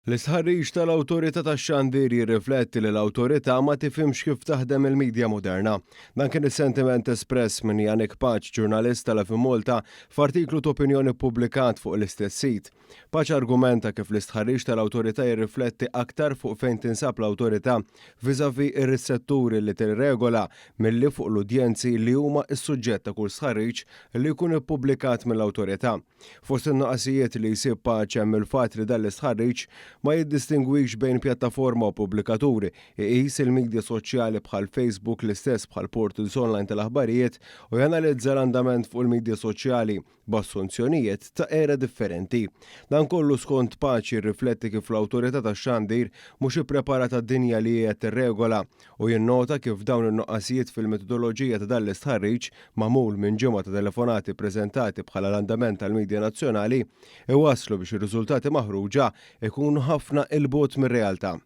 L-istħarriġ tal-Awtorità tax-Xandir jirrifletti li l-Awtorità ma tifhimx kif taħdem il-midja moderna. Dan kien is-sentiment espress minn Janek Paċ, ġurnalista la Malta, f'artiklu ta' opinjoni ppubblikat fuq l-istess sit. Paċ argumenta kif l-istħarriġ tal-Awtorità jirrifletti aktar fuq fejn tinsab l-Awtorità viżavi ir-risetturi li tirregola milli fuq l-udjenzi li huma s-suġġett ta' kull stħarriġ li jkun ippubblikat mill-Awtorità. Fost in-noqasijiet li jsib Paċ hemm il-fatt li dan l-istħarriġ ma jiddistingwix bejn pjattaforma u pubblikaturi, iqis il-midja soċjali bħal Facebook l-istess bħal portals online tal-aħbarijiet u janalizza l-andament fuq il-midja soċjali b'assunzjonijiet ta' era differenti. Dan kollu skont Paċ jirrifletti kif l-Awtorità tax-Xandir mhux ippreparata d-dinja li hija tirregola u jinnota kif dawn in-noqqasijiet fil-metodoloġija ta' dan l-istħarriġ magħmul minn ġimgħa ta' telefonati ppreżentati bħala l-andament tal-midja nazzjonali iwasslu biex ir-riżultati maħruġa ikunu ħafna il-bot mir-realtà.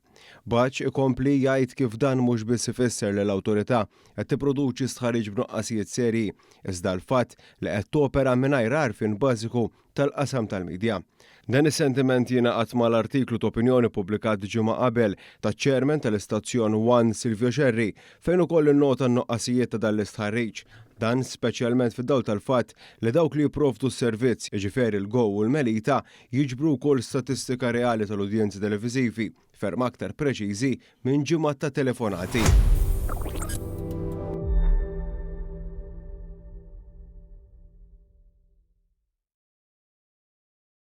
Paċ ikompli jgħid kif dan mhux biss ifisser li l-Awtorità qed tipproduċi stħarriġ b'nuqqasijiet serji, iżda l-fatt li qed topera mingħajr għarfien bażiku tal-qasam tal-midja. Dan is-sentiment jingħaqad mal-artiklu ta' opinjoni pubblikat ġimgħa qabel taċ-Chairman tal-Istazzjon 1 Silvio Xerri fejn ukoll innota n-noqqasijiet ta' dan l-istħarriġ. Dan speċjalment fid-dawl tal-fatt li dawk li jipprovdu s-servizz, jiġifieri l-Go u l-Melita, jiġbru wkoll statistika reali tal-udjenzi televiżivi ferm aktar preċiżi minn ġimgħat ta' telefonati.